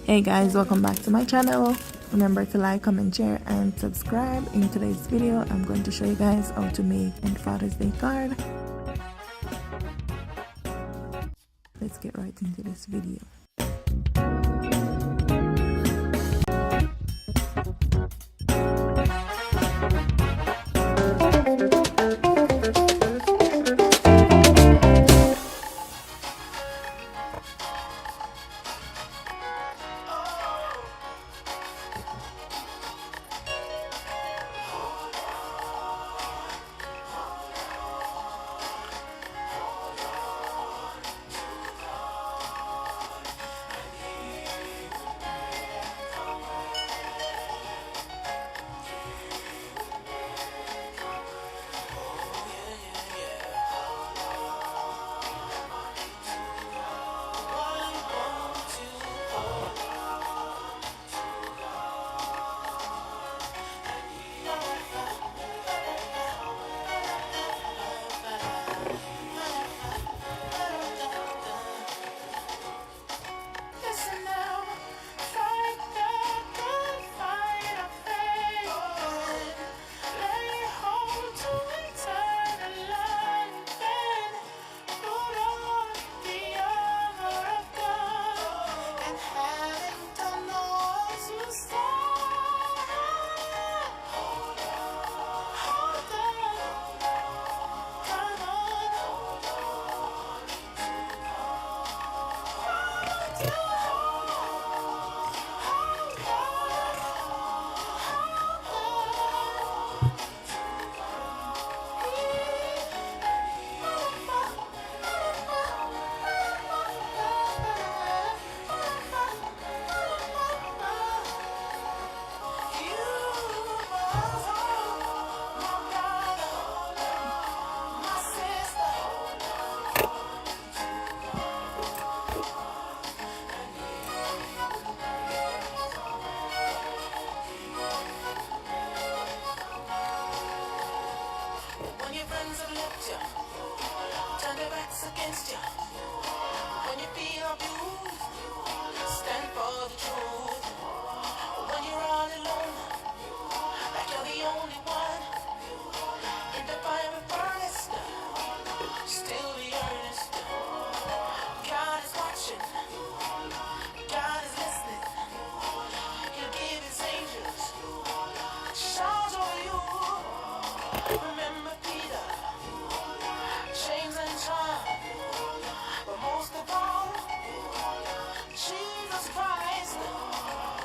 Hey guys, welcome back to my channel. Remember to like, comment, share and subscribe. In today's video I'm going to show you guys how to make a Father's Day card. Let's get right into this video. Turn their backs against you. When you feel abused, stand for the truth. When you're all alone, like you're the only one in the fiery furnace, still be earnest. God is watching, God is listening. He'll give his angels charge over you. Remember Peter, James and John, but most of all, Jesus Christ.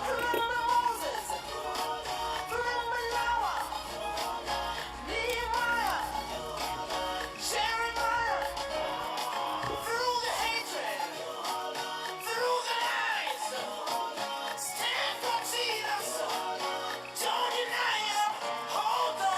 Remember Moses, remember Noah, Nehemiah, Jeremiah. Through the hatred, through the lies, stand for Jesus. Don't deny him. Hold on.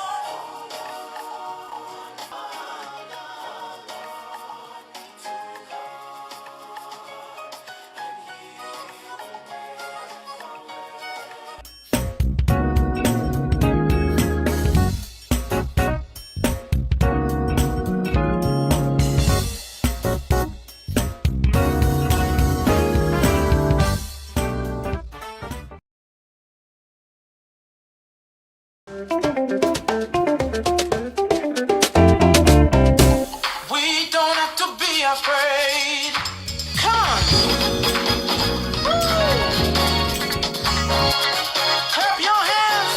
We don't have to be afraid. Come on. Clap your hands.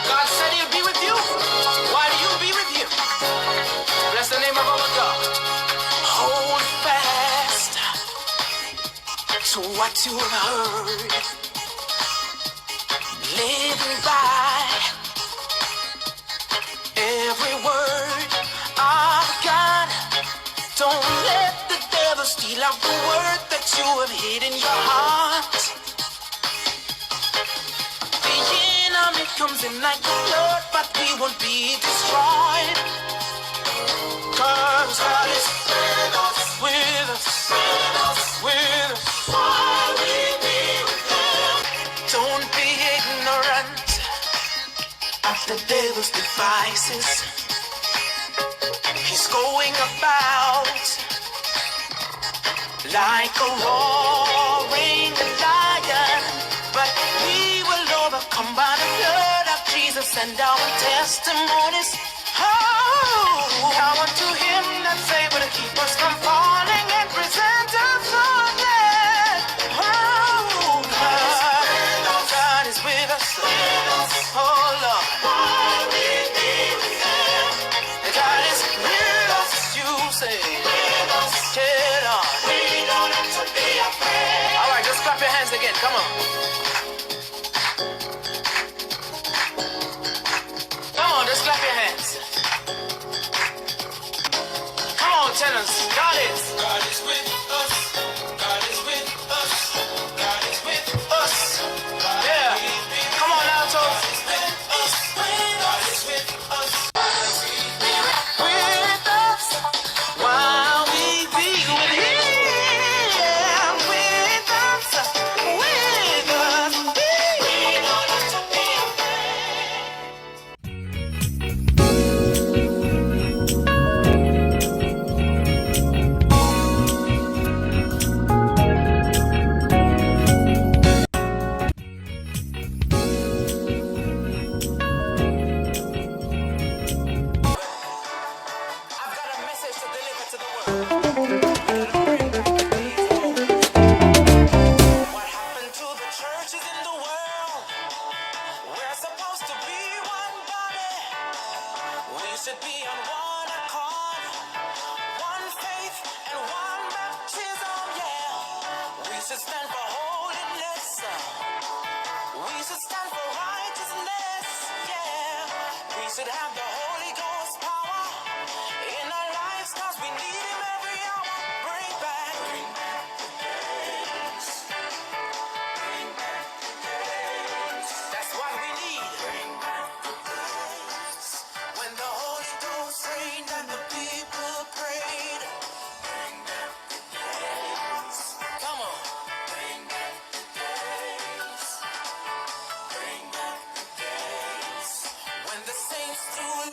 God said he'll be with you. Why do you be with you? Bless the name of our God. Hold fast to what you have heard. Live by every word of God. Don't let the devil steal out the word that you have hid in your heart. The enemy comes in like a flood, but we won't be destroyed. Cause God is with us, with us, with us, with us. Why we be with him? Don't be ignorant of the devil's devices. He's going about like a roaring lion, but we will overcome by the blood of Jesus and our testimonies. Oh, power to him that's able to keep us from falling and present us faultless. Oh, God is with us. Oh, Lord. God is with us, you say. Get on. All right, just clap your hands again. Come on. Come on, just clap your hands. Come on, tell us. God is. God is with us. God is with us. God is with us. Yeah. Come on now, toes. God is with us. With us. While we be with him. With us. With us. We don't have to be I've got a message to deliver to the world. What happened to the churches in the world? We're supposed to be one body. We should be on one accord, one faith and one baptism, yeah. We should stand for holiness. We should stand for righteousness, yeah. We should have the Holy Ghost power in our lives, cause we need him every hour. Bring back that's what we need. When the Holy Ghost rained and the people prayed. Come on. When the saints threw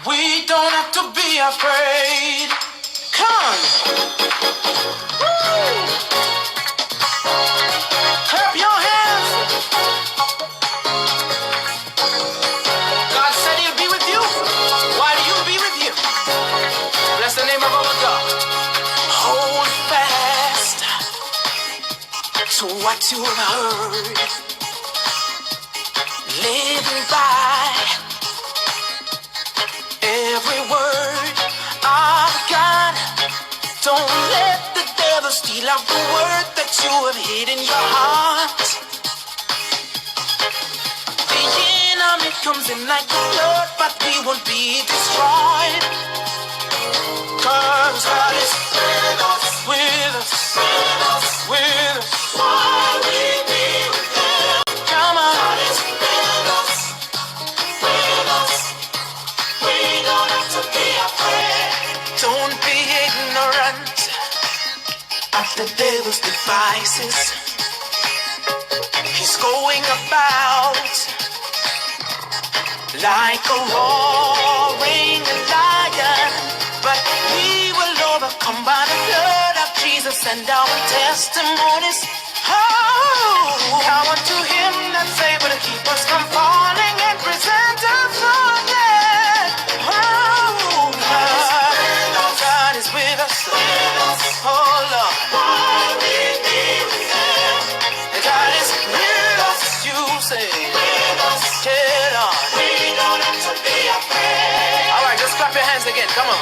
We don't have to be afraid. Come on. Woo! Clap your hands. God said he'll be with you. Why do you be with you? Bless the name of our God. Hold fast to what you have heard. Living by every word of God. Don't let the devil steal out the word that you have hid in your heart. The enemy comes in like a flood, but we won't be destroyed. 'Cause God is with us, with us, with us, with us. Why we be with Him? Come on. God is with us, with us. We don't have to be afraid. Don't be ignorant of the devil's devices. He's going about like a roaring lion, but we will overcome by the blood of Jesus and our testimonies. Oh, power to Him that's able to keep us from falling and present us on dead. Oh, God is with us. Oh, Lord. God is with us, you say. Tell on. We don't have to be afraid. All right, just clap your hands again. Come on.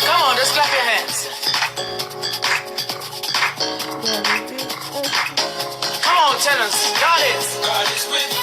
Come on, just clap your hands. Come on, tell us. God is with